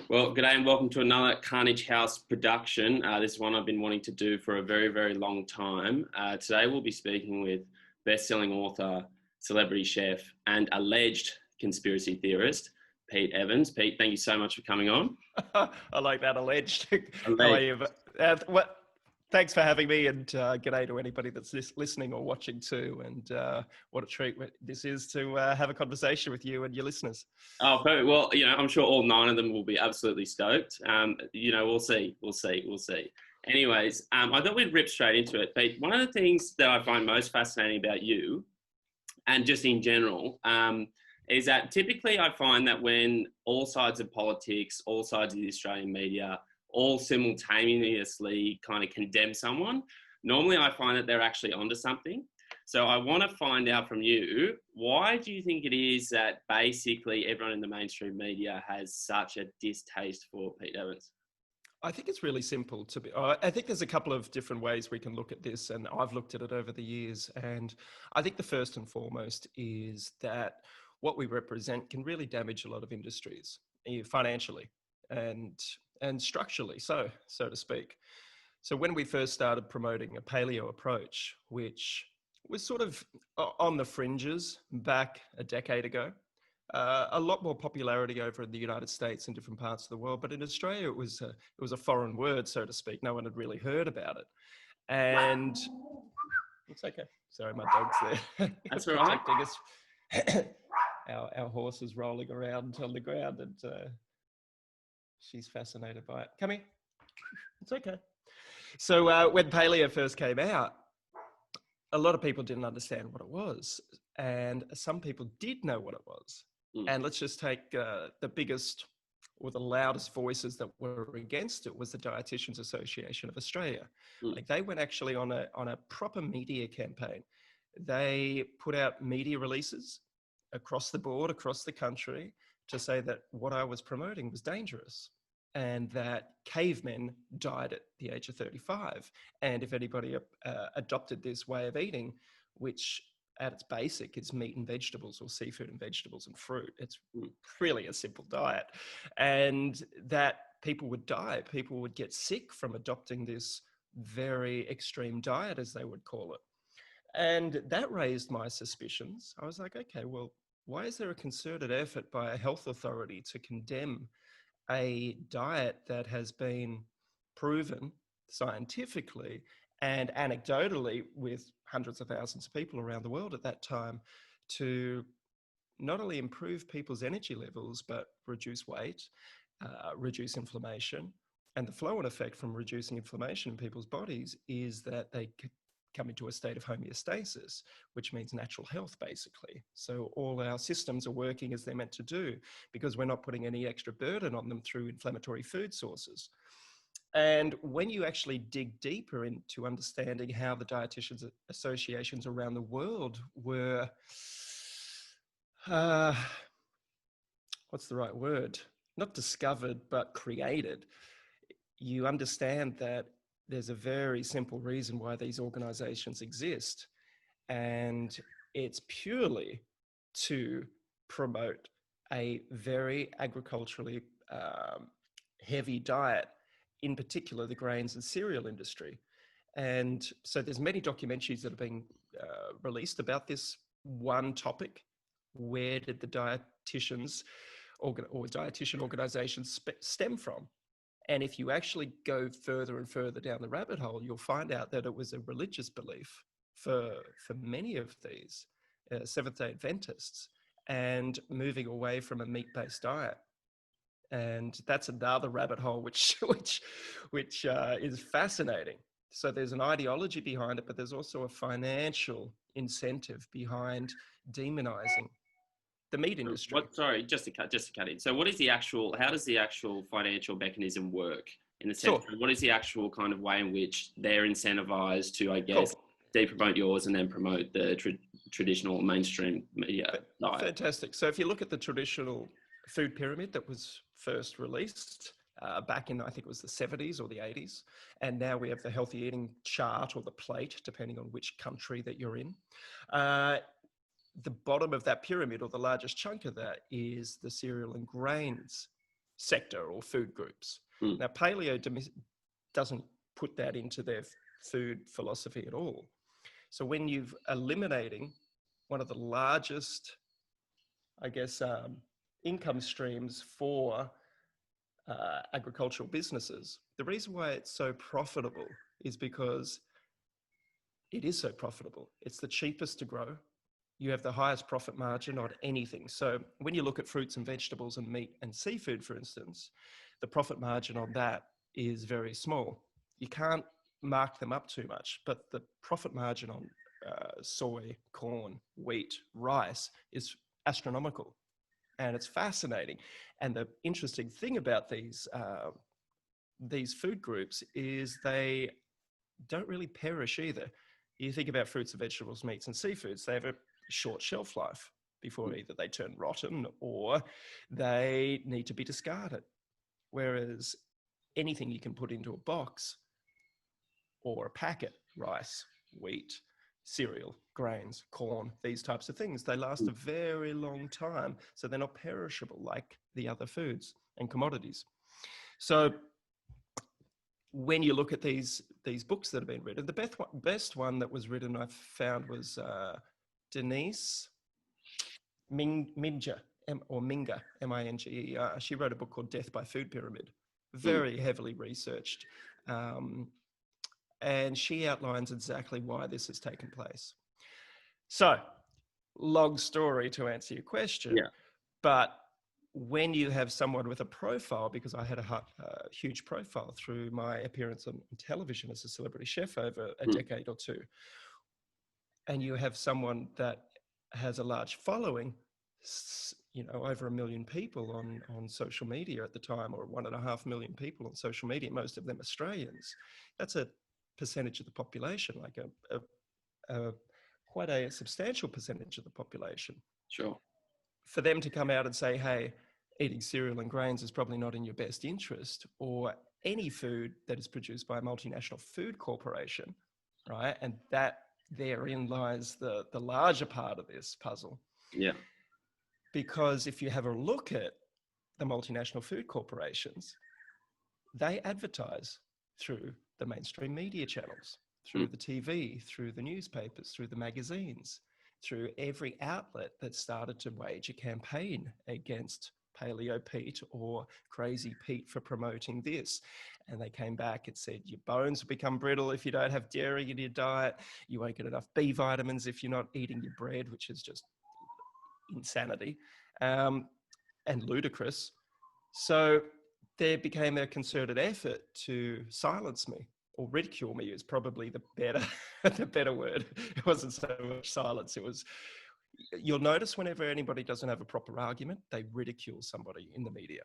Well, g'day and welcome to another Carnage House production. This is one I've been wanting to do for a very, very long time. Today we'll be speaking with best-selling author, celebrity chef, and alleged conspiracy theorist, Pete Evans. Pete, thank you so much for coming on. I like that, alleged. Alleged. How are you? Thanks for having me, and g'day to anybody that's listening or watching too. And what a treat this is to have a conversation with you and your listeners. Oh, perfect. Well, I'm sure all 9 of them will be absolutely stoked. We'll see. Anyways, I thought we'd rip straight into it. Pete, one of the things that I find most fascinating about you, and just in general, is that typically I find that when all sides of politics, all sides of the Australian media, all simultaneously kind of condemn someone, normally I find that they're actually onto something. So I want to find out from you, why do you think it is that basically everyone in the mainstream media has such a distaste for Pete Evans? I think it's really simple I think there's a couple of different ways we can look at this, and I've looked at it over the years. And I think the first and foremost is that what we represent can really damage a lot of industries, financially and structurally, so to speak. So when we first started promoting a paleo approach, which was sort of on the fringes back a decade ago, a lot more popularity over in the United States and different parts of the world, but in Australia it was a foreign word, so to speak. No one had really heard about it, and it's okay. Sorry, my dog's there. That's all right. Protecting us. Our horse is rolling around on the ground, and she's fascinated by it. Come here. It's okay. So when paleo first came out, a lot of people didn't understand what it was, and some people did know what it was. And let's just take the biggest or the loudest voices that were against it was the Dietitians Association of Australia. Like, they went actually on a proper media campaign. They put out media releases across the board, across the country, to say that what I was promoting was dangerous, and that cavemen died at the age of 35. And if anybody adopted this way of eating, which at its basic is meat and vegetables, or seafood and vegetables and fruit, it's really a simple diet, and that people would die, people would get sick from adopting this very extreme diet, as they would call it. And that raised my suspicions. I was like, okay, well, why is there a concerted effort by a health authority to condemn a diet that has been proven scientifically and anecdotally with hundreds of thousands of people around the world at that time to not only improve people's energy levels, but reduce weight, reduce inflammation? And the flow-on effect from reducing inflammation in people's bodies is that they come into a state of homeostasis, which means natural health, basically. So all our systems are working as they're meant to do, because we're not putting any extra burden on them through inflammatory food sources. And when you actually dig deeper into understanding how the dietitians associations around the world were, what's the right word? Not discovered, but created, you understand that there's a very simple reason why these organizations exist. And it's purely to promote a very agriculturally heavy diet, in particular the grains and cereal industry. And so there's many documentaries that are being released about this one topic. Where did the dietitians or dietitian organizations stem from? And if you actually go further and further down the rabbit hole, you'll find out that it was a religious belief for many of these Seventh-day Adventists, and moving away from a meat-based diet. And that's another rabbit hole which is fascinating. So there's an ideology behind it, but there's also a financial incentive behind demonizing the meat industry. Just to cut in. So how does the actual financial mechanism work, in the sense of what is the actual kind of way in which they're incentivized to, I guess, de-promote yours and then promote the traditional mainstream media diet? Fantastic. So if you look at the traditional food pyramid that was first released back in, I think it was the 70s or the 80s, and now we have the healthy eating chart, or the plate, depending on which country that you're in. The bottom of that pyramid, or the largest chunk of that, is the cereal and grains sector or food groups. Mm. Now, paleo doesn't put that into their food philosophy at all. So when you've eliminating one of the largest, I guess, income streams for agricultural businesses, the reason why it's so profitable is because it is so profitable. It's the cheapest to grow. You have the highest profit margin on anything. So when you look at fruits and vegetables and meat and seafood, for instance, the profit margin on that is very small. You can't mark them up too much, but the profit margin on soy, corn, wheat, rice is astronomical, and it's fascinating. And the interesting thing about these food groups is they don't really perish either. You think about fruits and vegetables, meats and seafoods, they have a short shelf life before either they turn rotten or they need to be discarded. Whereas anything you can put into a box or a packet, rice, wheat, cereal, grains, corn, these types of things, they last a very long time. So they're not perishable like the other foods and commodities. So when you look at these books that have been written, the best one that was written I found was Denise Minga, M-I-N-G-E-R. She wrote a book called Death by Food Pyramid, very heavily researched. And she outlines exactly why this has taken place. So, long story to answer your question, but when you have someone with a profile, because I had a huge profile through my appearance on television as a celebrity chef over a decade or two, and you have someone that has a large following, over 1 million people on social media at the time, or 1.5 million people on social media, most of them Australians, that's a percentage of the population, like quite a substantial percentage of the population. Sure. For them to come out and say, hey, eating cereal and grains is probably not in your best interest, or any food that is produced by a multinational food corporation, right? And that therein lies the larger part of this puzzle. Yeah. Because if you have a look at the multinational food corporations, they advertise through the mainstream media channels, through the TV, through the newspapers, through the magazines, through every outlet that started to wage a campaign against Paleo Pete or Crazy Pete for promoting this. And they came back and said, your bones will become brittle if you don't have dairy in your diet. You won't get enough B vitamins if you're not eating your bread, which is just insanity and ludicrous. So there became a concerted effort to silence me, or ridicule me is probably the better word. It wasn't so much silence. It was, you'll notice whenever anybody doesn't have a proper argument, they ridicule somebody in the media.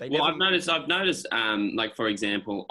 I've noticed, like, for example,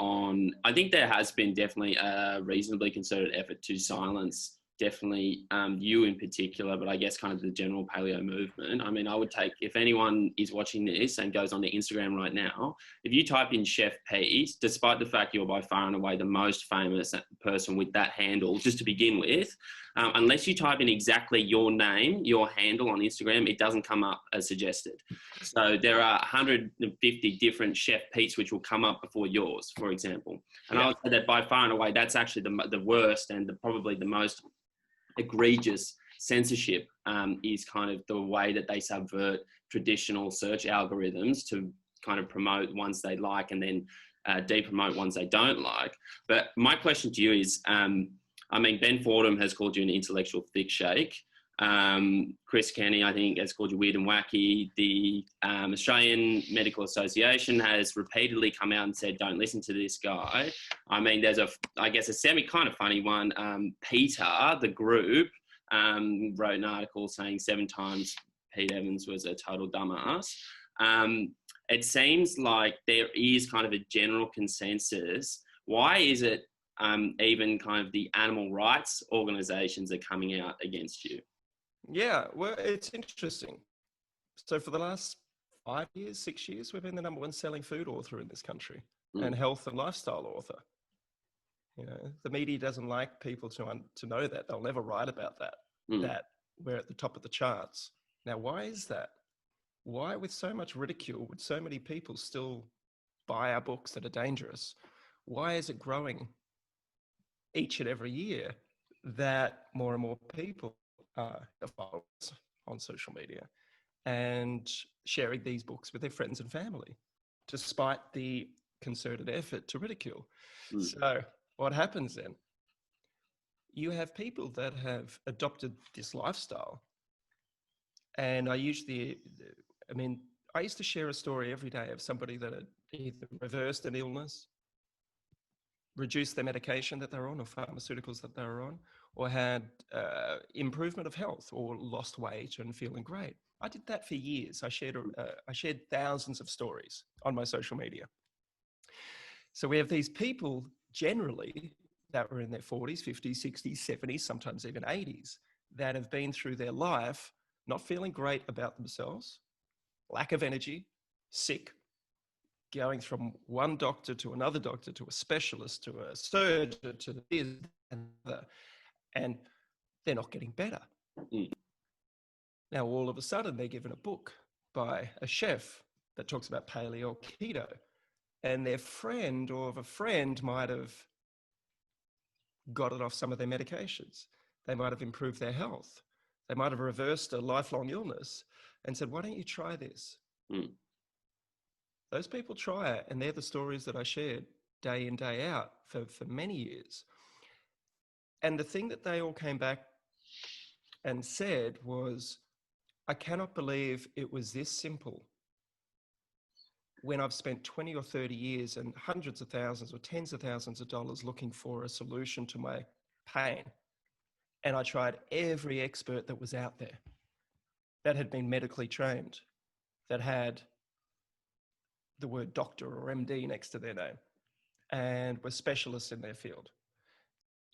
I think there has been definitely a reasonably concerted effort to silence definitely you in particular, but I guess kind of the general paleo movement. I mean, I would take, if anyone is watching this and goes onto Instagram right now, if you type in Chef Pete, despite the fact you're by far and away the most famous person with that handle, just to begin with, unless you type in exactly your name, your handle on Instagram, it doesn't come up as suggested. So there are 150 different Chef Pete's which will come up before yours, for example. And I would say that by far and away, that's actually the worst and probably the most egregious censorship is kind of the way that they subvert traditional search algorithms to kind of promote ones they like and then de-promote ones they don't like. But my question to you is, I mean, Ben Fordham has called you an intellectual thick shake. Chris Kenny, I think, has called you weird and wacky. The Australian Medical Association has repeatedly come out and said, don't listen to this guy. I mean, there's I guess a semi kind of funny one. Peter, the group, wrote an article saying 7 times Pete Evans was a total dumbass. It seems like there is kind of a general consensus. Why is it even kind of the animal rights organizations are coming out against you? Yeah, well, it's interesting. So for the last 5 years, 6 years, we've been the #1 selling food author in this country and health and lifestyle author. You know, the media doesn't like people to know that. They'll never write about that, that we're at the top of the charts. Now, why is that? why, with so much ridicule, would so many people still buy our books that are dangerous? Why is it growing each and every year that more and more people are followers on social media and sharing these books with their friends and family, despite the concerted effort to ridicule? So what happens then? You have people that have adopted this lifestyle. And I used to share a story every day of somebody that had either reversed an illness, reduced their medication that they're on or pharmaceuticals that they were on, or had improvement of health or lost weight and feeling great. I did that for years. I shared thousands of stories on my social media. So we have these people generally that were in their 40s, 50s, 60s, 70s, sometimes even 80s, that have been through their life not feeling great about themselves, lack of energy, sick, going from one doctor to another doctor, to a specialist, to a surgeon, to this and that, and they're not getting better. Now, all of a sudden, they're given a book by a chef that talks about paleo or keto, and their friend or of a friend might have gotten off some of their medications. They might have improved their health. They might have reversed a lifelong illness and said, why don't you try this? Those people try it, and they're the stories that I shared day in, day out for many years. And the thing that they all came back and said was, I cannot believe it was this simple when I've spent 20 or 30 years and hundreds of thousands or tens of thousands of dollars looking for a solution to my pain. And I tried every expert that was out there that had been medically trained, that had the word doctor or MD next to their name, and were specialists in their field.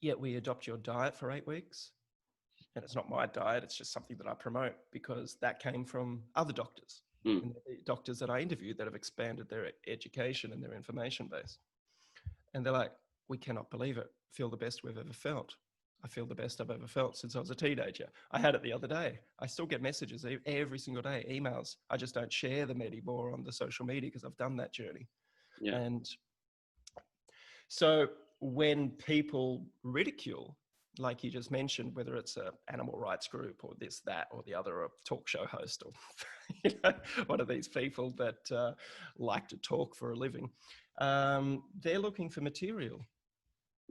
Yet we adopt your diet for 8 weeks. And it's not my diet, it's just something that I promote because that came from other doctors. And the doctors that I interviewed that have expanded their education and their information base. And they're like, we cannot believe it. Feel the best we've ever felt. I feel the best I've ever felt since I was a teenager. I had it the other day. I still get messages every single day, emails. I just don't share them anymore on the social media because I've done that journey. Yeah. And so when people ridicule, like you just mentioned, whether it's an animal rights group or this, that, or the other, a talk show host, or one of these people that like to talk for a living, they're looking for material.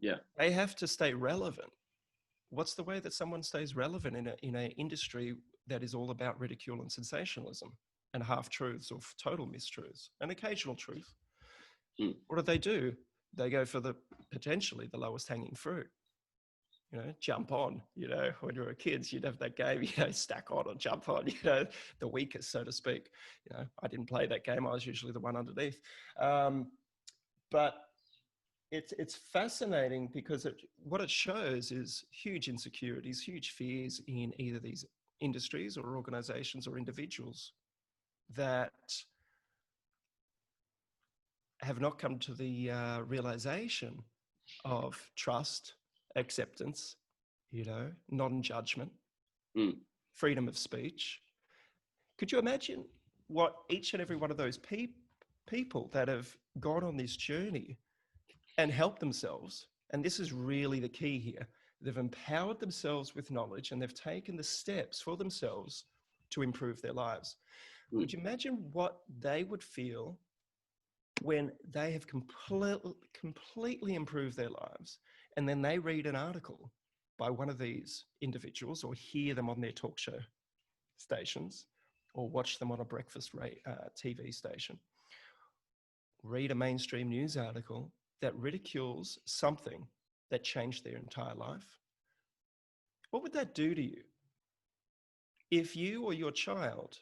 Yeah, they have to stay relevant. What's the way that someone stays relevant in an industry that is all about ridicule and sensationalism and half-truths or total mistruths and occasional truth? What do? They go for potentially the lowest hanging fruit. Jump on, when you were kids, you'd have that game, stack on or jump on, the weakest, so to speak. I didn't play that game. I was usually the one underneath. But it's fascinating because what it shows is huge insecurities, huge fears in either these industries or organizations or individuals that have not come to the realization of trust, acceptance, non-judgment, freedom of speech. Could you imagine what each and every one of those people that have gone on this journey and helped themselves, and this is really the key here, they've empowered themselves with knowledge and they've taken the steps for themselves to improve their lives. Could you imagine what they would feel when they have completely improved their lives, and then they read an article by one of these individuals or hear them on their talk show stations or watch them on a breakfast TV station, read a mainstream news article that ridicules something that changed their entire life? What would that do to you? If you or your child,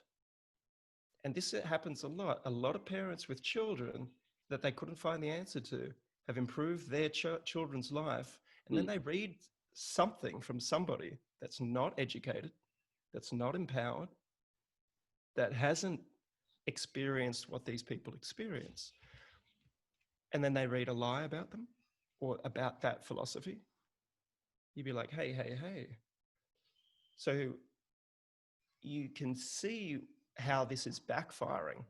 and this happens a lot of parents with children that they couldn't find the answer to have improved their children's life, and then they read something from somebody that's not educated, that's not empowered, that hasn't experienced what these people experience, and then they read a lie about them or about that philosophy, you'd be like, hey. So you can see how this is backfiring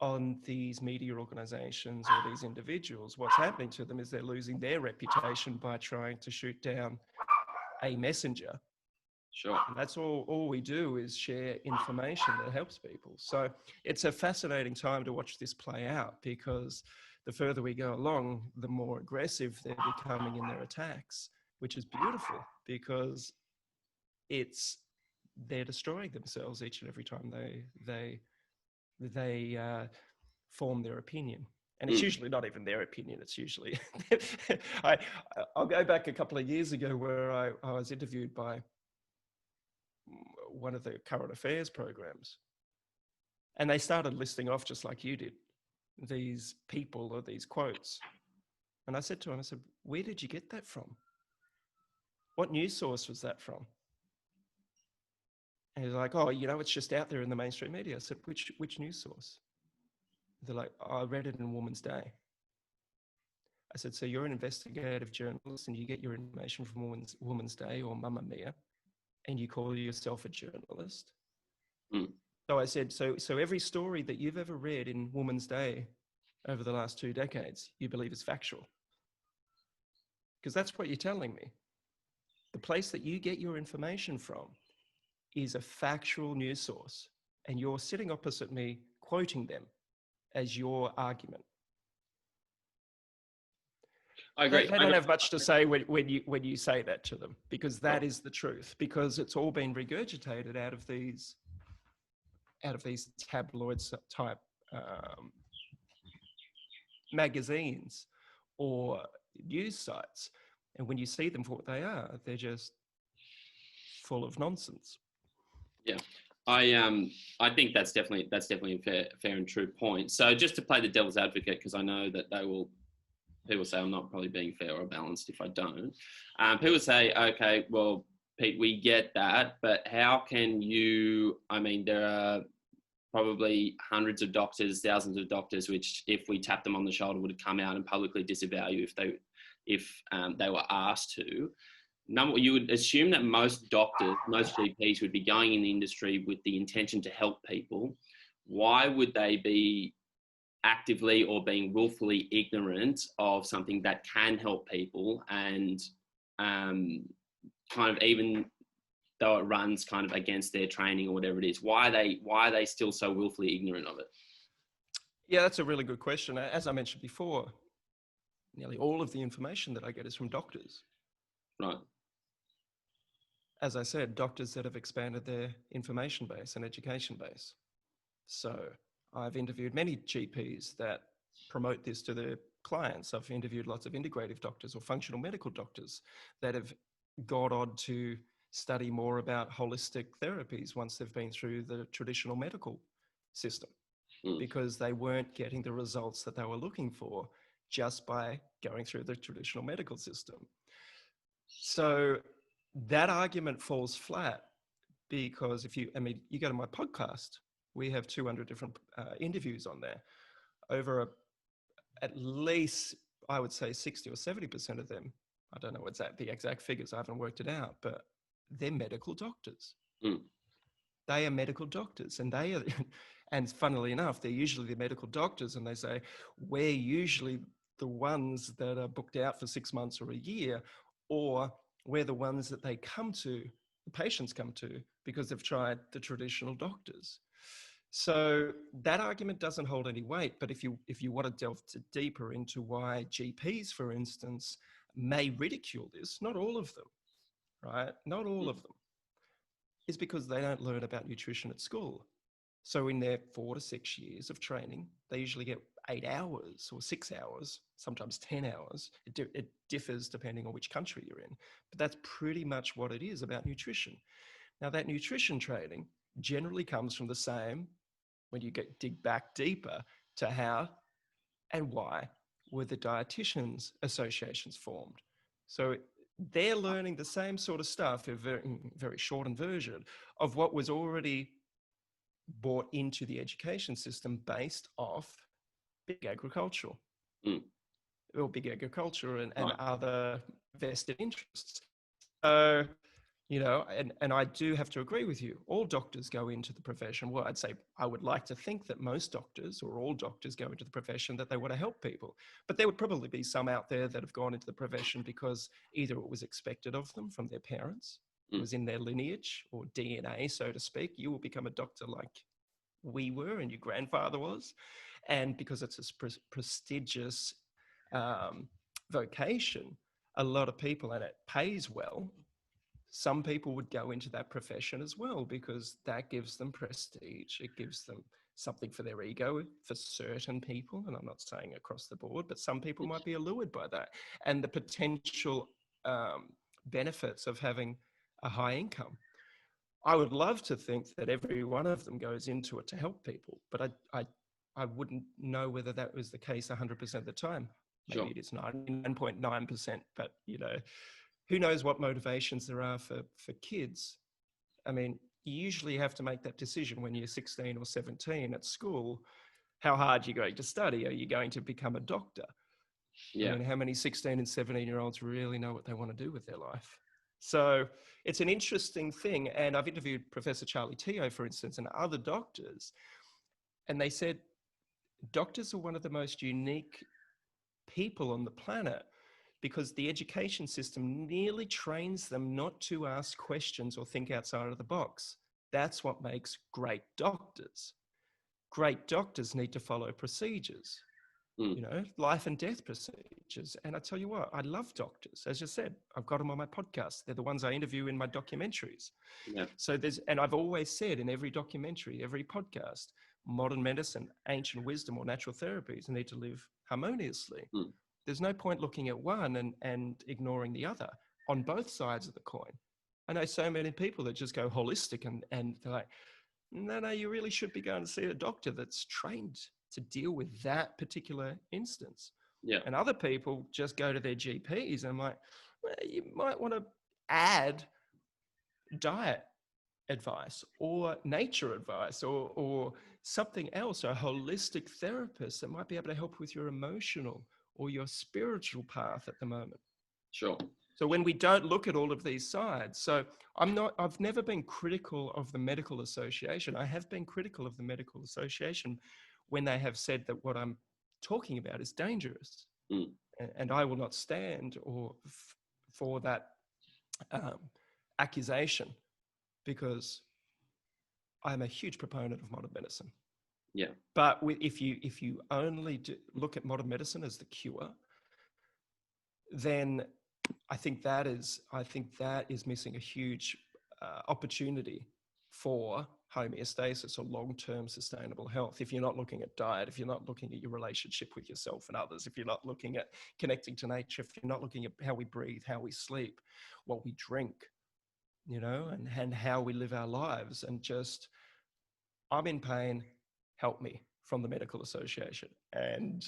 on these media organizations or these individuals. What's happening to them is they're losing their reputation by trying to shoot down a messenger. Sure. And that's all we do is share information that helps people. So it's a fascinating time to watch this play out, because the further we go along, the more aggressive they're becoming in their attacks, which is beautiful, because they're destroying themselves each and every time they form their opinion. And it's usually not even their opinion. It's usually, I'll go back a couple of years ago where I was interviewed by one of the current affairs programs. And they started listing off, just like you did, these people or these quotes. And I said to him, I said, where did you get that from? What news source was that from? And he's like, oh, it's just out there in the mainstream media. I said, which news source? They're like, oh, I read it in Woman's Day. I said, so you're an investigative journalist and you get your information from Woman's Day or Mamma Mia, and you call yourself a journalist? So I said, so every story that you've ever read in Woman's Day over the last 2 decades, you believe is factual? Because that's what you're telling me. The place that you get your information from is a factual news source, and you're sitting opposite me quoting them as your argument. I agree. They don't have much to say when you say that to them, because that is the truth, because it's all been regurgitated out of these tabloids type magazines or news sites. And when you see them for what they are, they're just full of nonsense. Yeah. I think that's definitely a fair and true point. So just to play the devil's advocate, because I know that people say I'm not probably being fair or balanced if I don't. People say, okay, well, Pete, we get that, but how can you, there are probably hundreds of doctors, thousands of doctors, which if we tapped them on the shoulder would come out and publicly disavow you if they were asked to. You would assume that most doctors, most GPs would be going in the industry with the intention to help people. Why would they be actively or being willfully ignorant of something that can help people, and kind of, even though it runs kind of against their training or whatever it is, why are they still so willfully ignorant of it? Yeah, that's a really good question. As I mentioned before, nearly all of the information that I get is from doctors. Right. As I said, doctors that have expanded their information base and education base. So I've interviewed many GPs that promote this to their clients. I've interviewed lots of integrative doctors or functional medical doctors that have gone on to study more about holistic therapies once they've been through the traditional medical system, because they weren't getting the results that they were looking for just by going through the traditional medical system. So that argument falls flat, because if you go to my podcast, we have 200 different interviews on there. Over at least, I would say 60 or 70% of them, I don't know the exact figures, I haven't worked it out, but they're medical doctors. They are medical doctors, and and funnily enough, they're usually the medical doctors, and they say, we're usually the ones that are booked out for 6 months or a year, or we're the ones that the patients come to because they've tried the traditional doctors. So that argument doesn't hold any weight. But if you want to delve deeper into why GPs, for instance, may ridicule this, not all of them, right? Not all of them, is because they don't learn about nutrition at school. So in their 4 to 6 years of training, they usually get 8 hours or 6 hours, sometimes 10 hours. It differs depending on which country you're in, but that's pretty much what it is about nutrition. Now, that nutrition training generally comes from the same, when you dig back deeper, to how and why were the dietitians associations formed. So they're learning the same sort of stuff, a very, very shortened version of what was already brought into the education system based off big agriculture or big agriculture and other vested interests. So You know, and I do have to agree with you. All doctors go into the profession. Well, I'd say I would like to think that most doctors or all doctors go into the profession that they want to help people. But there would probably be some out there that have gone into the profession because either it was expected of them from their parents, it was in their lineage or DNA, so to speak. You will become a doctor like we were and your grandfather was. And because it's a prestigious vocation, a lot of people, and it pays well, some people would go into that profession as well because that gives them prestige. It gives them something for their ego for certain people. And I'm not saying across the board, but some people might be allured by that. And the potential benefits of having a high income. I would love to think that every one of them goes into it to help people, but I wouldn't know whether that was the case 100% of the time. Maybe it is 99.9%, but you know, who knows what motivations there are for kids. I mean, you usually have to make that decision when you're 16 or 17 at school, how hard you're going to study. Are you going to become a doctor? Yeah. I mean, how many 16 and 17-year-olds really know what they want to do with their life? So it's an interesting thing. And I've interviewed Professor Charlie Teo, for instance, and other doctors, and they said doctors are one of the most unique people on the planet because the education system nearly trains them not to ask questions or think outside of the box. That's what makes great doctors. Great doctors need to follow procedures, you know, life and death procedures. And I tell you what, I love doctors. As you said, I've got them on my podcast. They're the ones I interview in my documentaries. Yeah. So and I've always said in every documentary, every podcast, modern medicine, ancient wisdom, or natural therapies need to live harmoniously. There's no point looking at one and ignoring the other on both sides of the coin. I know so many people that just go holistic and they're like, no, you really should be going to see a doctor that's trained to deal with that particular instance. Yeah. And other people just go to their GPs and I'm like, well, you might want to add diet advice or nature advice or something else, a holistic therapist that might be able to help with your emotional or your spiritual path at the moment. Sure. So when we don't look at all of these sides, so I've never been critical of the medical association. I have been critical of the medical association when they have said that what I'm talking about is dangerous. And I will not stand for that accusation because I'm a huge proponent of modern medicine. Yeah. But if you only look at modern medicine as the cure, then I think that is missing a huge opportunity for homeostasis or long-term sustainable health. If you're not looking at diet, if you're not looking at your relationship with yourself and others, if you're not looking at connecting to nature, if you're not looking at how we breathe, how we sleep, what we drink, you know, and how we live our lives, and just, I'm in pain, help me, from the medical association. And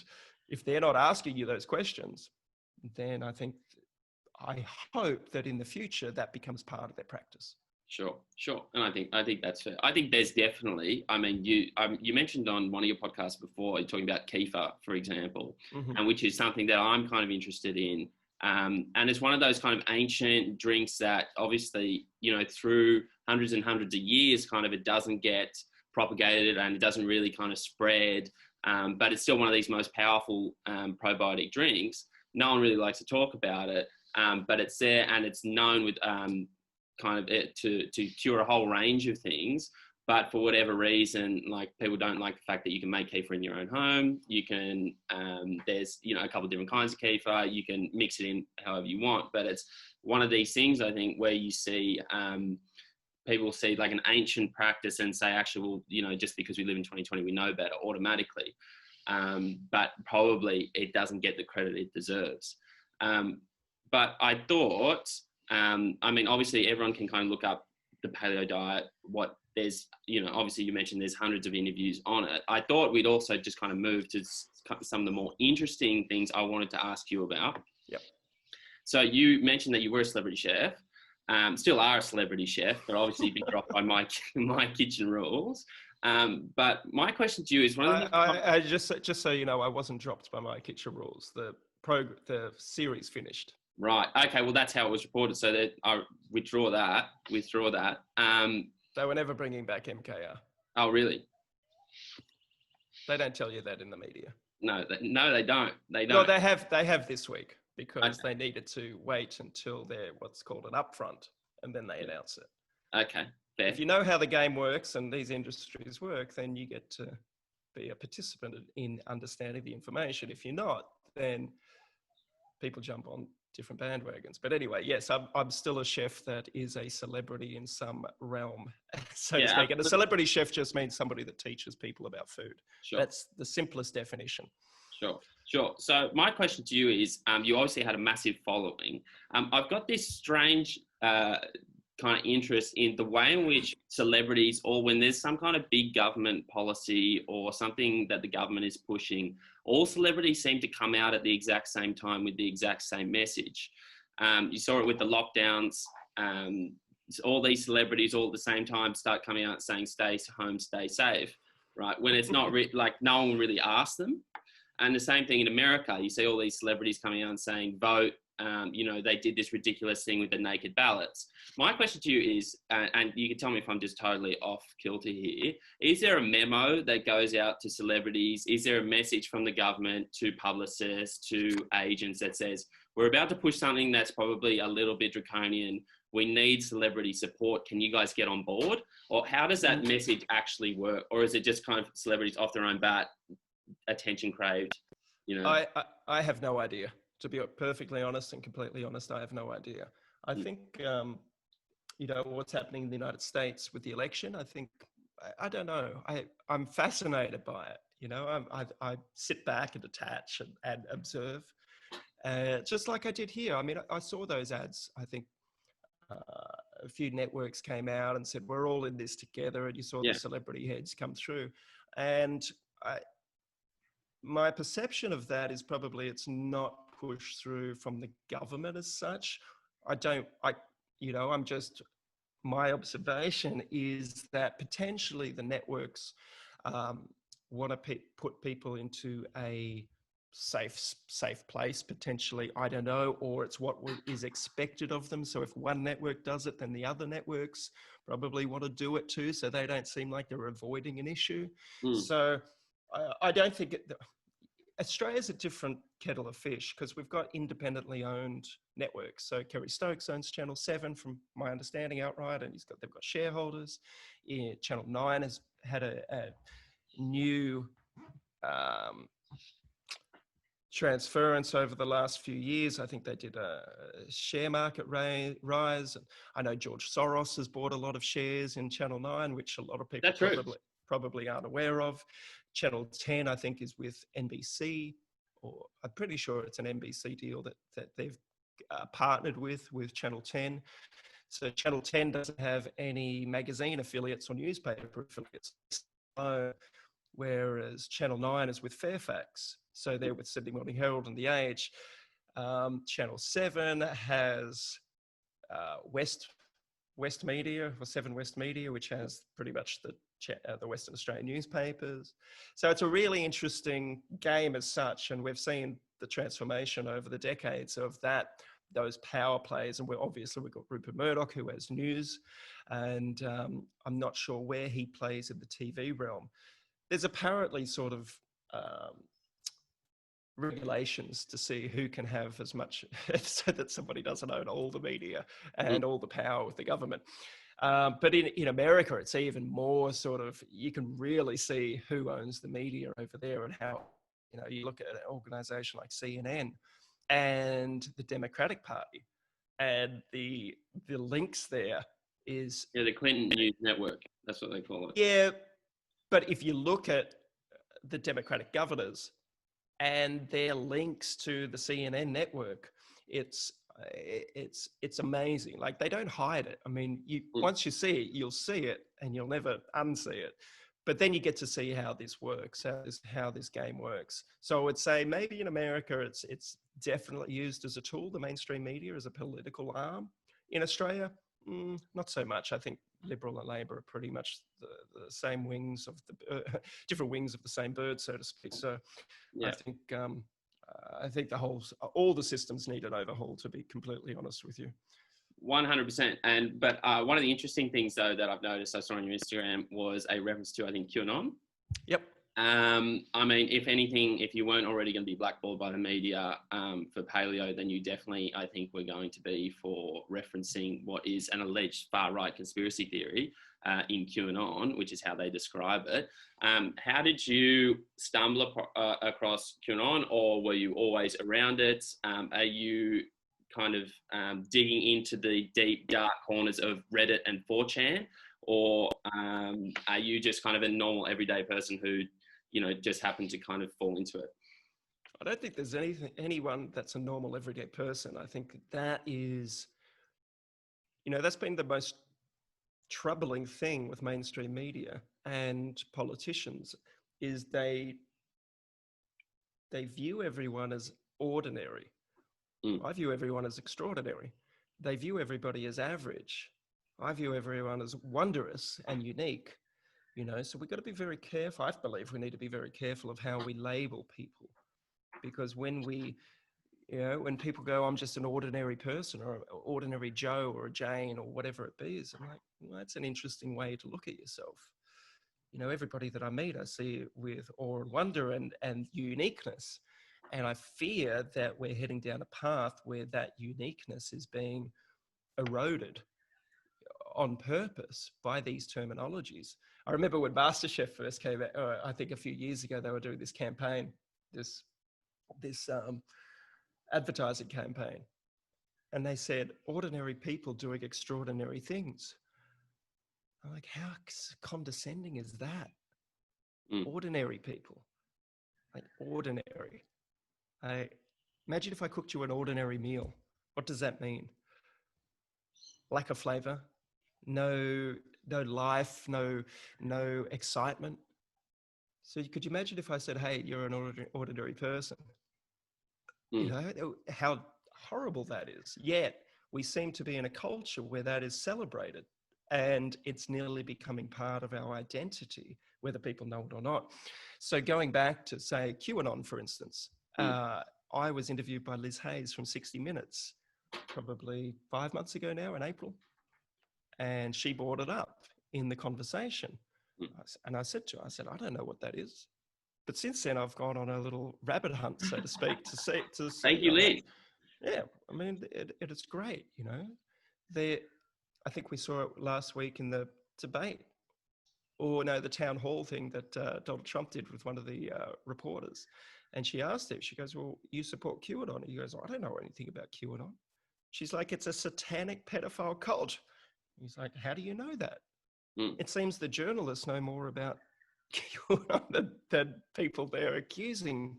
if they're not asking you those questions, then I hope that in the future that becomes part of their practice. Sure. And I think that's fair. I think there's definitely, I mean, you mentioned on one of your podcasts before, you're talking about Kefir, for example, and which is something that I'm kind of interested in. And it's one of those kind of ancient drinks that obviously, you know, through hundreds and hundreds of years, kind of it doesn't get propagated and it doesn't really kind of spread. But it's still one of these most powerful probiotic drinks. No one really likes to talk about it, but it's there and it's known with kind of to cure a whole range of things. But for whatever reason, like people don't like the fact that you can make kefir in your own home. You can, there's, you know, a couple of different kinds of kefir. You can mix it in however you want. But it's one of these things, I think, where you see people see like an ancient practice and say, actually, well, you know, just because we live in 2020, we know better automatically. But probably it doesn't get the credit it deserves. But I thought, I mean, obviously everyone can kind of look up the paleo diet, what there's, you know, obviously you mentioned there's hundreds of interviews on it. I thought we'd also just kind of move to some of the more interesting things I wanted to ask you about. Yep. So you mentioned that you were a celebrity chef, still are a celebrity chef, but obviously been dropped by my kitchen rules. But my question to you is, I just so you know, I wasn't dropped by my kitchen rules. The series finished. Right. Okay. Well, that's how it was reported. So that I withdraw that. They were never bringing back MKR. Oh, really? They don't tell you that in the media. No, they don't. They No, don't. they have this week because Okay. they needed to wait until they're what's called an upfront, and then they announce it. Okay. Fair. If you know how the game works and these industries work, then you get to be a participant in understanding the information. If you're not, then people jump on different bandwagons. But anyway, yes, I'm still a chef that is a celebrity in some realm, so to speak. And a celebrity chef just means somebody that teaches people about food. Sure. That's the simplest definition. Sure. So my question to you is, you obviously had a massive following. I've got this strange kind of interest in the way in which celebrities, or when there's some kind of big government policy or something that the government is pushing, all celebrities seem to come out at the exact same time with the exact same message. You saw it with the lockdowns. All these celebrities all at the same time start coming out saying, stay home, stay safe, right? When it's not like no one really asked them. And the same thing in America, you see all these celebrities coming out and saying, vote. They did this ridiculous thing with the naked ballots. My question to you is, and you can tell me if I'm just totally off kilter here, is there a memo that goes out to celebrities? Is there a message from the government to publicists, to agents that says, we're about to push something that's probably a little bit draconian. We need celebrity support. Can you guys get on board? Or how does that message actually work? Or is it just kind of celebrities off their own bat, attention craved? I have no idea. To be perfectly honest and completely honest, I have no idea. I think, what's happening in the United States with the election, I don't know. I'm fascinated by it. I sit back and detach and observe, just like I did here. I mean, I saw those ads. I think a few networks came out and said, we're all in this together. And you saw the celebrity heads come through. And my perception of that is probably it's not pushed through from the government as such. My observation is that potentially the networks want to put people into a safe place, potentially, I don't know, or it's what is expected of them. So if one network does it, then the other networks probably want to do it too, so they don't seem like they're avoiding an issue. So I don't think Australia's a different kettle of fish because we've got independently owned networks. So Kerry Stokes owns Channel 7, from my understanding, outright, and they've got shareholders. Channel 9 has had a new transference over the last few years. I think they did a share market rise. I know George Soros has bought a lot of shares in Channel 9, which a lot of people probably aren't aware of. Channel 10, I think, is with NBC, or I'm pretty sure it's an NBC deal that they've partnered with Channel 10. So Channel 10 doesn't have any magazine affiliates or newspaper affiliates, whereas Channel 9 is with Fairfax. So they're with Sydney Morning Herald and The Age. Channel 7 has West Media, or 7 West Media, which has pretty much the Western Australian newspapers. So it's a really interesting game as such, and we've seen the transformation over the decades of those power plays. And we've got Rupert Murdoch, who has news, and I'm not sure where he plays in the TV realm. There's apparently sort of regulations to see who can have as much, so that somebody doesn't own all the media and all the power with the government. But in America, it's even more sort of, you can really see who owns the media over there, and how, you look at an organization like CNN and the Democratic Party, and the links there is... the Clinton News Network, that's what they call it. Yeah, but if you look at the Democratic governors and their links to the CNN network, it's amazing. Like, they don't hide it. I mean, once you see it, you'll see it, and you'll never unsee it. But then you get to see how this works, how this game works. So I would say maybe in America, it's definitely used as a tool, the mainstream media, as a political arm. In Australia, not so much. I think Liberal and Labor are pretty much the same wings of the different wings of the same bird, so to speak. So yeah. I think all the systems need an overhaul, to be completely honest with you. 100%. But one of the interesting things though that I've noticed I saw on your Instagram was a reference to, I think, QAnon. Yep. I mean, if anything, if you weren't already going to be blackballed by the media for paleo, then you definitely, I think, were going to be for referencing what is an alleged far-right conspiracy theory in QAnon, which is how they describe it. How did you stumble across QAnon, or were you always around it? Are you kind of digging into the deep, dark corners of Reddit and 4chan? Or are you just kind of a normal, everyday person who, you know, just happened to kind of fall into it? I don't think there's anyone that's a normal, everyday person. I think that is, you know, that's been the most troubling thing with mainstream media and politicians, is they view everyone as ordinary. I view everyone as extraordinary. They view everybody as average. I view everyone as wondrous and unique, you know, so we've got to be very careful. I believe we need to be very careful of how we label people, because when we, you know, when people go, I'm just an ordinary person, or an ordinary Joe or a Jane or whatever it be, I'm like, well, that's an interesting way to look at yourself. You know, everybody that I meet, I see with awe and wonder and uniqueness. And I fear that we're heading down a path where that uniqueness is being eroded on purpose by these terminologies. I remember when MasterChef first came out, I think a few years ago, they were doing this campaign, this advertising campaign. And they said, ordinary people doing extraordinary things. I'm like, how condescending is that? Ordinary people, like ordinary. Imagine if I cooked you an ordinary meal. What does that mean? Lack of flavor, no life, no excitement. So could you imagine if I said, hey, you're an ordinary person? You know, how horrible that is. Yet we seem to be in a culture where that is celebrated, and it's nearly becoming part of our identity, whether people know it or not. So going back to, say, QAnon, for instance, I was interviewed by Liz Hayes from 60 Minutes, probably 5 months ago now in April. And she brought it up in the conversation. And I said to her, I said, I don't know what that is. But since then, I've gone on a little rabbit hunt, so to speak, to see. Thank you, Liz. Yeah, I mean, it is great, you know. I think we saw it last week in the debate, or no, the town hall thing that Donald Trump did with one of the reporters. And she asked him, she goes, well, you support QAnon? He goes, I don't know anything about QAnon. She's like, it's a satanic pedophile cult. He's like, how do you know that? It seems the journalists know more about QAnon than people they're accusing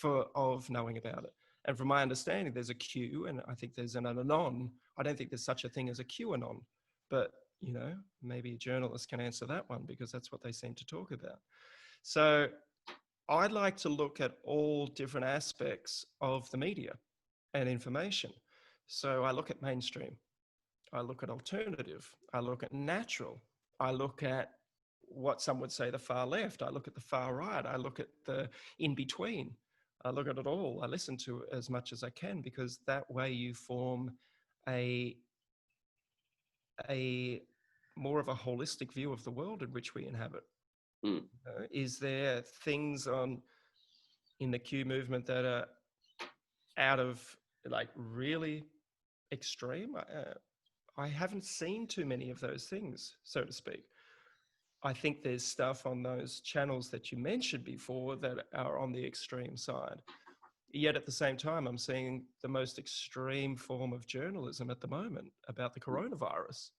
of knowing about it. And from my understanding, there's a Q, and I think there's an anon. I don't think there's such a thing as a QAnon. But, you know, maybe a journalist can answer that one, because that's what they seem to talk about. So I'd like to look at all different aspects of the media and information. So I look at mainstream, I look at alternative, I look at natural, I look at what some would say the far left, I look at the far right, I look at the in-between, I look at it all, I listen to it as much as I can, because that way you form a more of a holistic view of the world in which we inhabit. Is there things in the Q movement that are out of, like, really extreme? I haven't seen too many of those things, so to speak. I think there's stuff on those channels that you mentioned before that are on the extreme side. Yet at the same time, I'm seeing the most extreme form of journalism at the moment about the coronavirus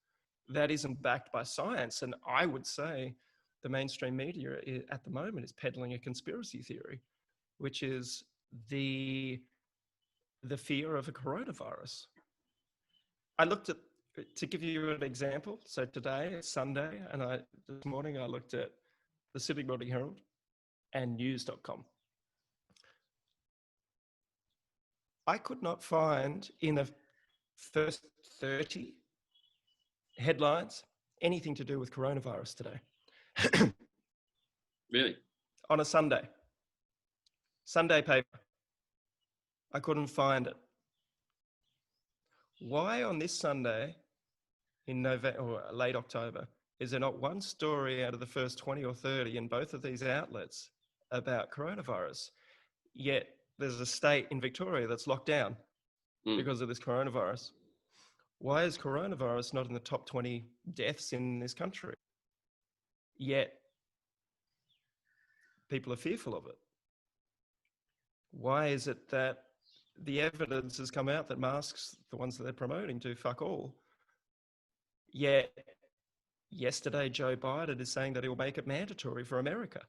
that isn't backed by science. And I would say the mainstream media at the moment is peddling a conspiracy theory, which is the fear of a coronavirus. I looked at, to give you an example, so today it's Sunday, and this morning I looked at the Sydney Morning Herald and news.com. I could not find in the first 30 headlines anything to do with coronavirus today. Really? On a Sunday paper. I couldn't find it. Why on this Sunday in November or late October is there not one story out of the first 20 or 30 in both of these outlets about coronavirus? Yet there's a state in Victoria that's locked down because of this coronavirus. Why is coronavirus not in the top 20 deaths in this country? Yet people are fearful of it. Why is it that the evidence has come out that masks, the ones that they're promoting, do fuck all? Yet yesterday, Joe Biden is saying that he'll make it mandatory for America.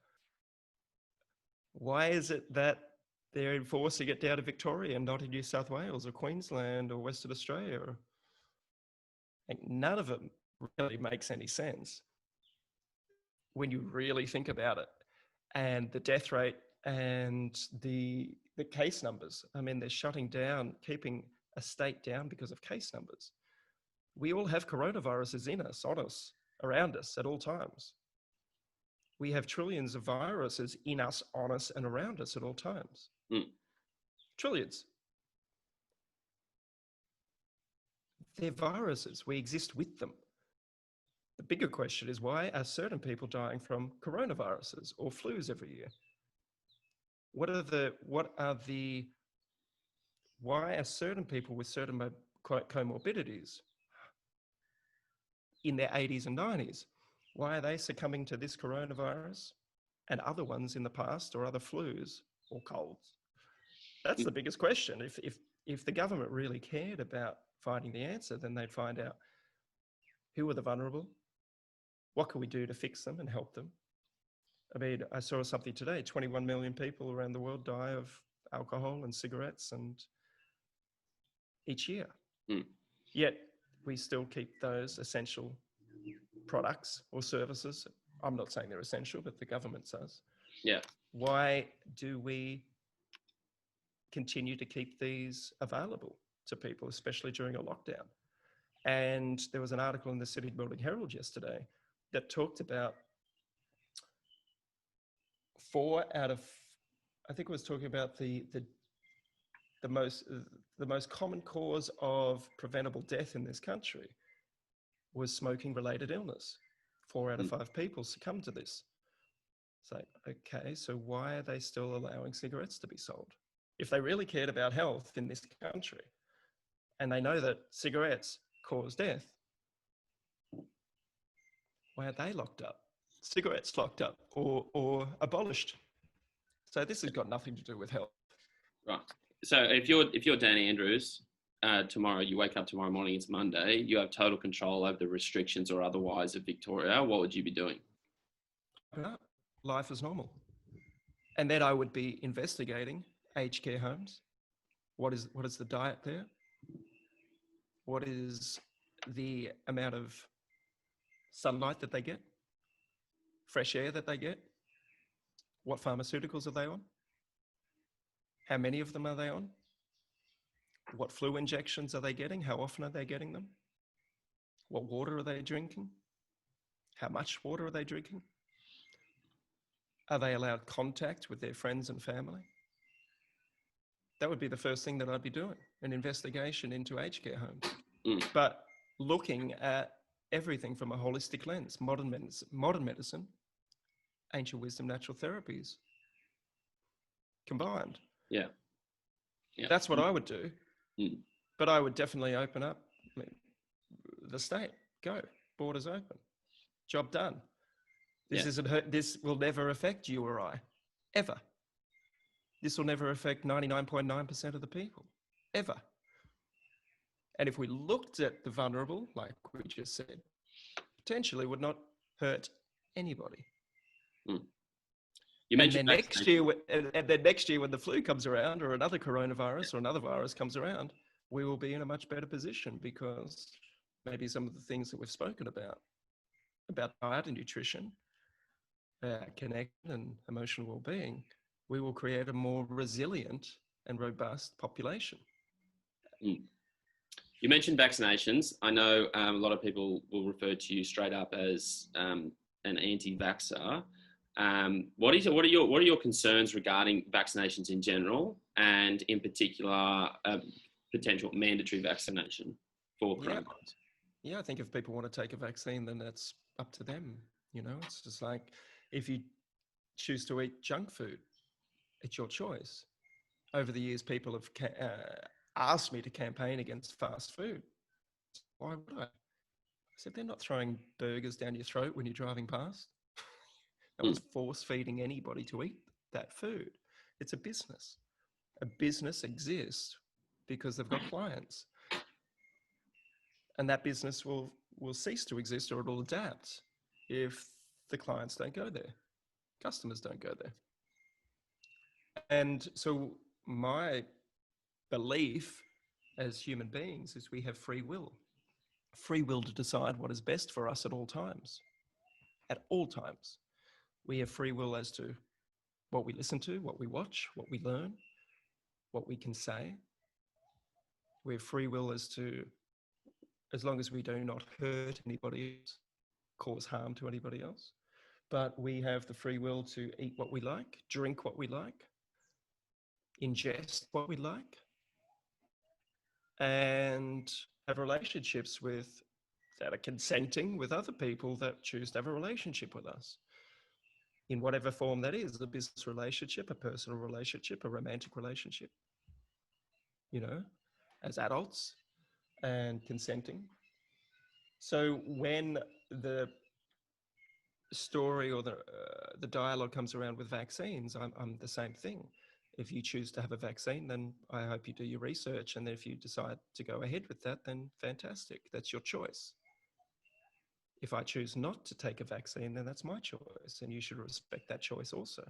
Why is it that they're enforcing it down to Victoria and not in New South Wales or Queensland or Western Australia? And none of it really makes any sense when you really think about it. And the death rate and the case numbers. I mean, they're shutting down, keeping a state down because of case numbers. We all have coronaviruses in us, on us, around us at all times. We have trillions of viruses in us, on us, and around us at all times. Trillions. They're viruses. We exist with them. The bigger question is, why are certain people dying from coronaviruses or flus every year? Why are certain people with certain comorbidities in their 80s and 90s, why are they succumbing to this coronavirus and other ones in the past, or other flus or colds? That's the biggest question. If the government really cared about finding the answer, then they'd find out who are the vulnerable, what can we do to fix them and help them. I mean, I saw something today, 21 million people around the world die of alcohol and cigarettes and each year. Yet we still keep those essential products or services. I'm not saying they're essential, but the government says. Yeah. Why do we continue to keep these available to people, especially during a lockdown? And there was an article in the Sydney Morning Herald yesterday that talked about 4 out of, I think it was talking about the most common cause of preventable death in this country was smoking related illness. 4 out of 5 people succumb to this. It's like, okay, so why are they still allowing cigarettes to be sold? If they really cared about health in this country and they know that cigarettes cause death, why are they locked up? Cigarettes locked up or abolished. So this has got nothing to do with health. Right. So if you're Dan Andrews, tomorrow, you wake up tomorrow morning, it's Monday, you have total control over the restrictions or otherwise of Victoria, what would you be doing? Life as normal. And then I would be investigating aged care homes. What is the diet there? What is the amount of sunlight that they get? Fresh air that they get? What pharmaceuticals are they on? How many of them are they on? What flu injections are they getting? How often are they getting them? What water are they drinking? How much water are they drinking? Are they allowed contact with their friends and family? That would be the first thing that I'd be doing, an investigation into aged care homes. But looking at everything from a holistic lens, modern medicine, ancient wisdom, natural therapies combined. Yeah. That's what I would do. But I would definitely open up the state. Go. Borders open. Job done. This will never affect you or I. Ever. This will never affect 99.9% of the people. Ever. And if we looked at the vulnerable, like we just said, potentially would not hurt anybody. You mentioned and then next year when the flu comes around, or another coronavirus or another virus comes around, we will be in a much better position, because maybe some of the things that we've spoken about diet and nutrition, connection and emotional well-being, we will create a more resilient and robust population. You mentioned vaccinations. I know a lot of people will refer to you straight up as an anti-vaxxer. What are your concerns regarding vaccinations in general, and in particular, potential mandatory vaccination for coronavirus? Yeah, I think if people want to take a vaccine, then that's up to them. You know, it's just like if you choose to eat junk food, it's your choice. Over the years, people have asked me to campaign against fast food. Why would I? I said, they're not throwing burgers down your throat when you're driving past. No one's force feeding anybody to eat that food. It's a business. A business exists because they've got clients. And that business will cease to exist, or it'll adapt if the clients don't go there, customers don't go there. And so my belief as human beings is we have free will to decide what is best for us at all times. At all times, we have free will as to what we listen to, what we watch, what we learn, what we can say. We have free will as to, as long as we do not hurt anybody else, cause harm to anybody else. But we have the free will to eat what we like, drink what we like, ingest what we like, and have relationships that are consenting with other people that choose to have a relationship with us. In whatever form that is, a business relationship, a personal relationship, a romantic relationship, you know, as adults and consenting. So when the story or the dialogue comes around with vaccines, I'm the same thing. If you choose to have a vaccine, then I hope you do your research. And then if you decide to go ahead with that, then fantastic. That's your choice. If I choose not to take a vaccine, then that's my choice. And you should respect that choice also.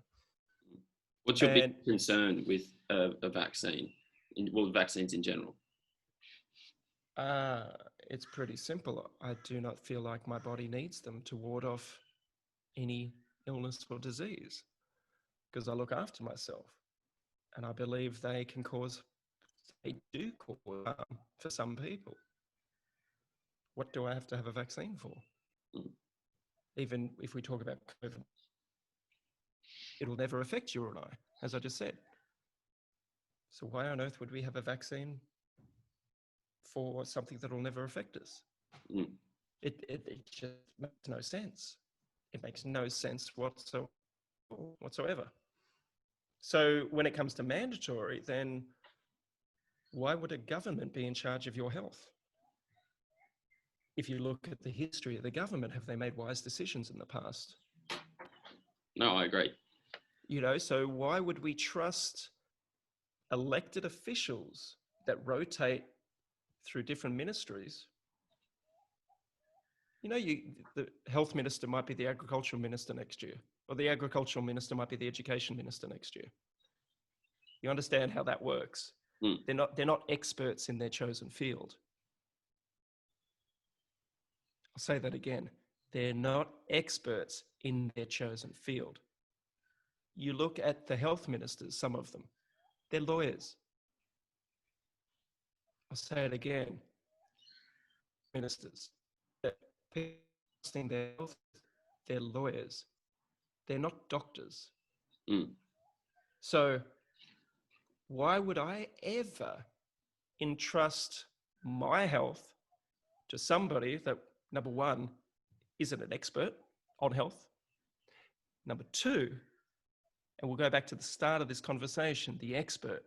What's your big concern with a vaccine, vaccines in general? It's pretty simple. I do not feel like my body needs them to ward off any illness or disease, because I look after myself. And I believe they do cause harm for some people. What do I have to have a vaccine for? Even if we talk about COVID, it'll never affect you and I, as I just said. So why on earth would we have a vaccine for something that will never affect us? It just makes no sense. It makes no sense whatsoever. So when it comes to mandatory, then why would a government be in charge of your health? If you look at the history of the government, have they made wise decisions in the past? No, I agree. You know, so why would we trust elected officials that rotate through different ministries? You know, the health minister might be the agricultural minister next year, or the agricultural minister might be the education minister next year. You understand how that works. They're not experts in their chosen field. I'll say that again. They're not experts in their chosen field. You look at the health ministers, some of them, they're lawyers. I'll say it again. Ministers, they're their health, they're lawyers. They're not doctors. So why would I ever entrust my health to somebody that, number one, isn't an expert on health? Number two, and we'll go back to the start of this conversation, the expert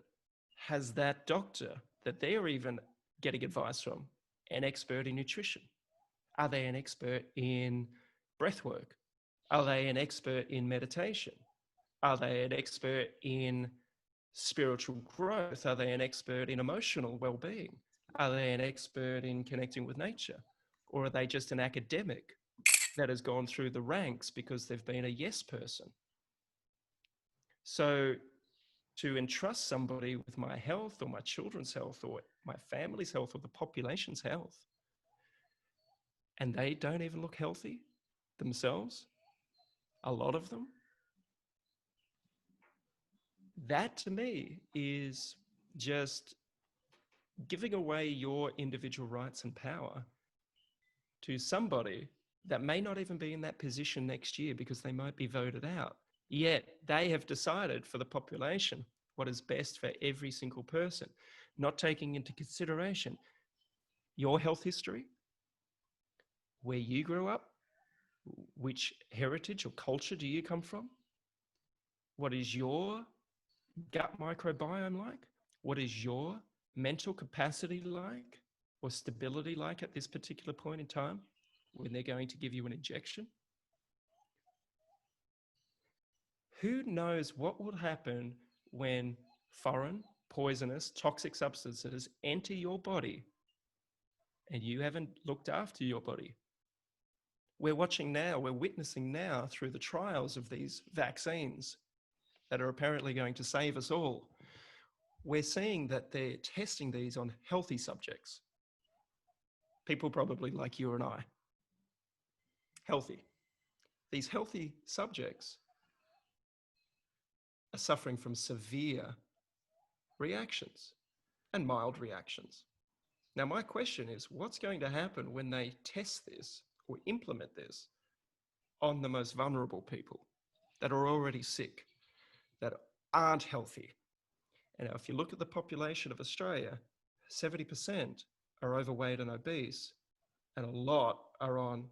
has that doctor that they're even getting advice from, an expert in nutrition? Are they an expert in breath work? Are they an expert in meditation? Are they an expert in spiritual growth? Are they an expert in emotional well-being? Are they an expert in connecting with nature? Or are they just an academic that has gone through the ranks because they've been a yes person? So to entrust somebody with my health or my children's health or my family's health or the population's health, and they don't even look healthy themselves, a lot of them, that to me is just giving away your individual rights and power to somebody that may not even be in that position next year because they might be voted out. Yet they have decided for the population what is best for every single person, not taking into consideration your health history, where you grew up, which heritage or culture do you come from? What is your gut microbiome like? What is your mental capacity like or stability like at this particular point in time when they're going to give you an injection? Who knows what will happen when foreign, poisonous, toxic substances enter your body and you haven't looked after your body? We're watching now, we're witnessing now through the trials of these vaccines that are apparently going to save us all. We're seeing that they're testing these on healthy subjects. People probably like you and I. Healthy. These healthy subjects are suffering from severe reactions and mild reactions. Now, my question is, what's going to happen when they test this or implement this on the most vulnerable people that are already sick, that aren't healthy? And if you look at the population of Australia, 70% are overweight and obese, and a lot are on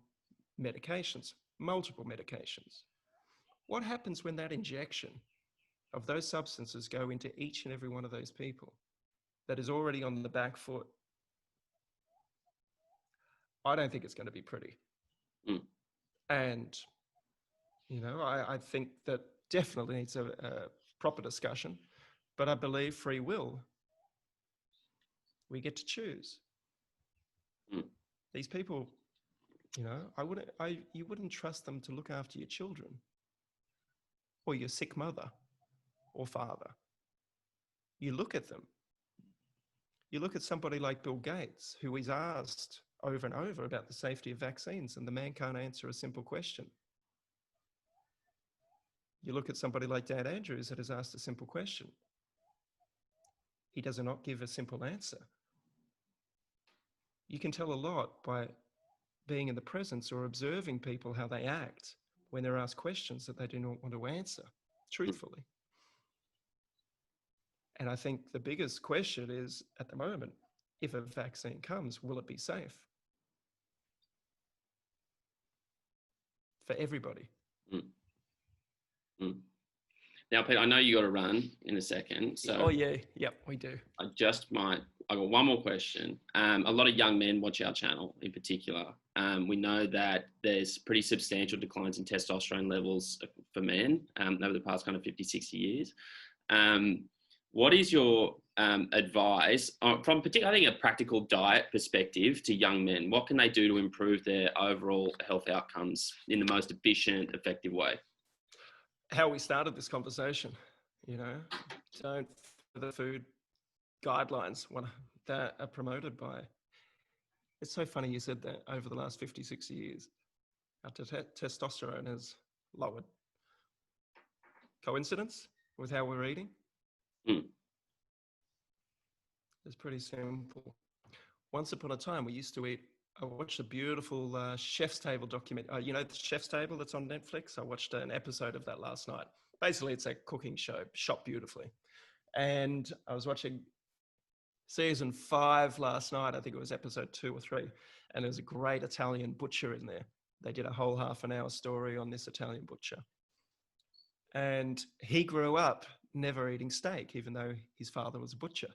medications, multiple medications. What happens when that injection of those substances go into each and every one of those people that is already on the back foot? I don't think it's going to be pretty. Mm. And, you know, I think that definitely needs a proper discussion, but I believe free will, we get to choose. Mm. These people, you know, you wouldn't trust them to look after your children or your sick mother or father. You look at them. You look at somebody like Bill Gates, who is asked over and over about the safety of vaccines, and the man can't answer a simple question. You look at somebody like Dan Andrews that is asked a simple question. He does not give a simple answer. You can tell a lot by being in the presence or observing people, how they act when they're asked questions that they do not want to answer truthfully. And I think the biggest question is, at the moment, if a vaccine comes, will it be safe for everybody? Mm. Mm. Now, Pete, I know you got to run in a second. So oh yeah, yep, we do. I got one more question. A lot of young men watch our channel in particular. We know that there's pretty substantial declines in testosterone levels for men over the past kind of 50, 60 years. What is your advice from particularly, I think, a practical diet perspective to young men? What can they do to improve their overall health outcomes in the most efficient, effective way? How we started this conversation, you know, don't the food guidelines that are promoted by. It's so funny you said that. Over the last 50, 60 years, our testosterone has lowered. Coincidence with how we're eating? Mm. It's pretty simple. Once upon a time, we used to eat. I watched a beautiful Chef's Table documentary. You know, the Chef's Table that's on Netflix? I watched an episode of that last night. Basically, it's a cooking show, shot beautifully. And I was watching season 5 last night. I think it was episode 2 or 3. And there was a great Italian butcher in there. They did a whole half-an-hour story on this Italian butcher. And he grew up never eating steak, even though his father was a butcher,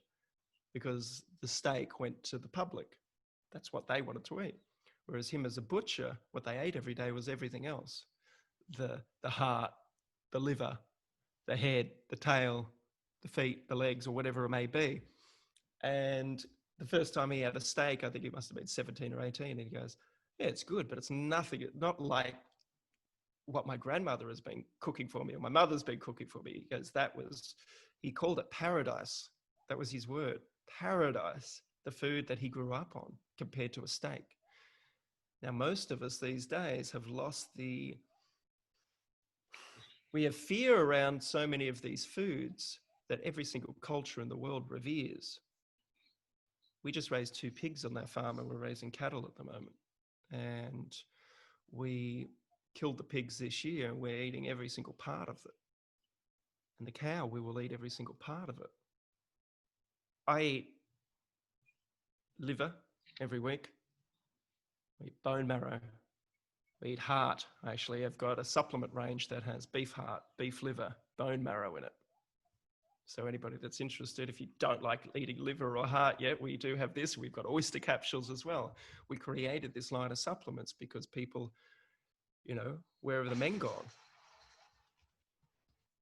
because the steak went to the public. That's what they wanted to eat. Whereas him as a butcher, what they ate every day was everything else. The heart, the liver, the head, the tail, the feet, the legs, or whatever it may be. And the first time he had a steak, I think he must have been 17 or 18. And he goes, yeah, it's good, but it's nothing, not like what my grandmother has been cooking for me or my mother's been cooking for me. He goes, he called it paradise. That was his word, paradise, the food that he grew up on compared to a steak. Now, most of us these days have lost we have fear around so many of these foods that every single culture in the world reveres. We just raised 2 pigs on that farm and we're raising cattle at the moment. And we killed the pigs this year and we're eating every single part of it. And the cow, we will eat every single part of it. I eat liver every week. We eat bone marrow. We eat heart. Actually, I've got a supplement range that has beef heart, beef liver, bone marrow in it. So anybody that's interested, if you don't like eating liver or heart yet, we do have this. We've got oyster capsules as well. We created this line of supplements because people, you know, where are the men gone?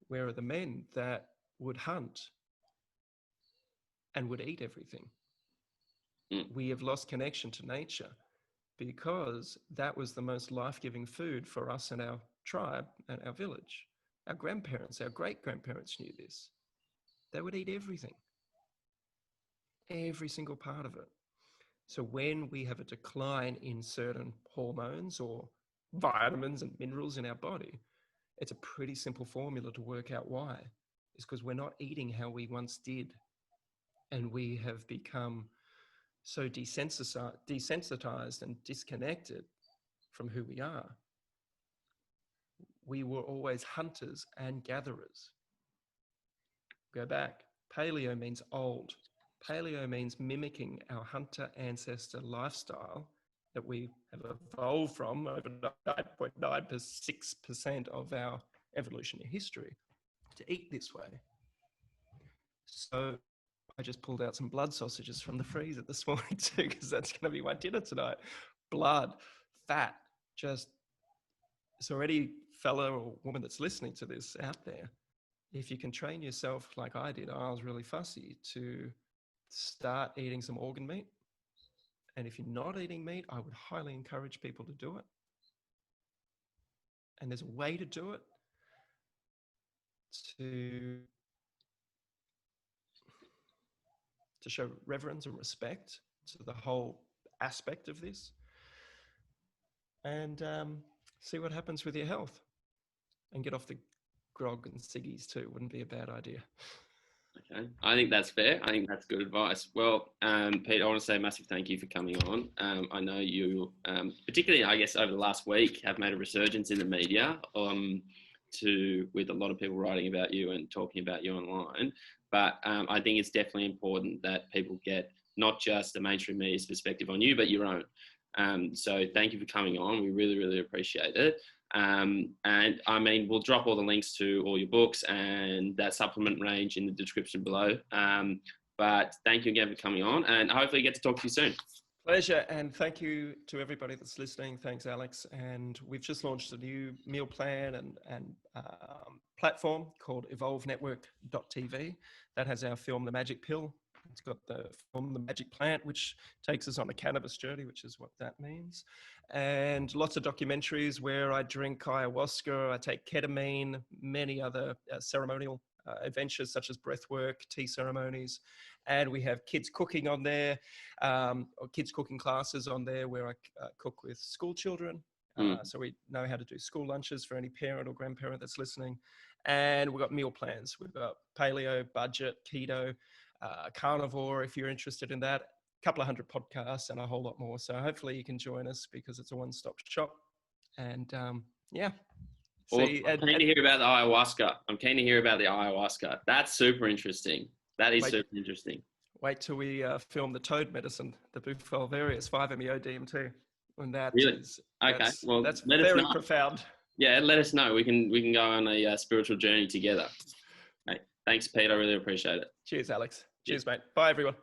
Where are the men that would hunt and would eat everything? We have lost connection to nature because that was the most life-giving food for us and our tribe and our village. Our grandparents, our great-grandparents knew this. They would eat everything, every single part of it. So when we have a decline in certain hormones or vitamins and minerals in our body, it's a pretty simple formula to work out why. It's because we're not eating how we once did. And we have become so desensitized and disconnected from who we are. We were always hunters and gatherers. Go back. Paleo means old. Paleo means mimicking our hunter ancestor lifestyle that we have evolved from over 9.96% of our evolutionary history to eat this way. So I just pulled out some blood sausages from the freezer this morning too, because that's going to be my dinner tonight. Blood, fat, just, so any fella or woman that's listening to this out there, if you can train yourself like I did, I was really fussy to start eating some organ meat. And if you're not eating meat, I would highly encourage people to do it. And there's a way to do it to show reverence and respect to the whole aspect of this, and see what happens with your health, and get off the grog and ciggies too. Wouldn't be a bad idea. Okay, I think that's fair. I think that's good advice. Well, Pete, I want to say a massive thank you for coming on. I know you, particularly, I guess, over the last week, have made a resurgence in the media with a lot of people writing about you and talking about you online. But I think it's definitely important that people get not just the mainstream media's perspective on you, but your own. So thank you for coming on. We really, really appreciate it. And I mean, we'll drop all the links to all your books and that supplement range in the description below. But thank you again for coming on, and hopefully get to talk to you soon. Pleasure, and thank you to everybody that's listening. Thanks, Alex. And we've just launched a new meal plan and platform called evolvenetwork.tv that has our film, The Magic Pill. It's got the film, The Magic Plant, which takes us on a cannabis journey, which is what that means. And lots of documentaries where I drink ayahuasca, I take ketamine, many other ceremonial adventures such as breathwork, tea ceremonies. And we have kids cooking on there, or kids cooking classes on there where I cook with school children. So we know how to do school lunches for any parent or grandparent that's listening. And we've got meal plans. We've got paleo, budget, keto, carnivore, if you're interested in that. A couple of 100 podcasts and a whole lot more. So hopefully you can join us because it's a one-stop shop. And yeah. I'm keen to hear about the ayahuasca. I'm keen to hear about the ayahuasca. That's super interesting. That is super interesting. Wait till we film the toad medicine, the Bufo various 5-MeO-DMT. And that really? is, okay. Well, that's very profound. Yeah, let us know. We can go on a spiritual journey together. Hey, thanks, Pete. I really appreciate it. Cheers, Alex. Cheers, mate. Bye, everyone.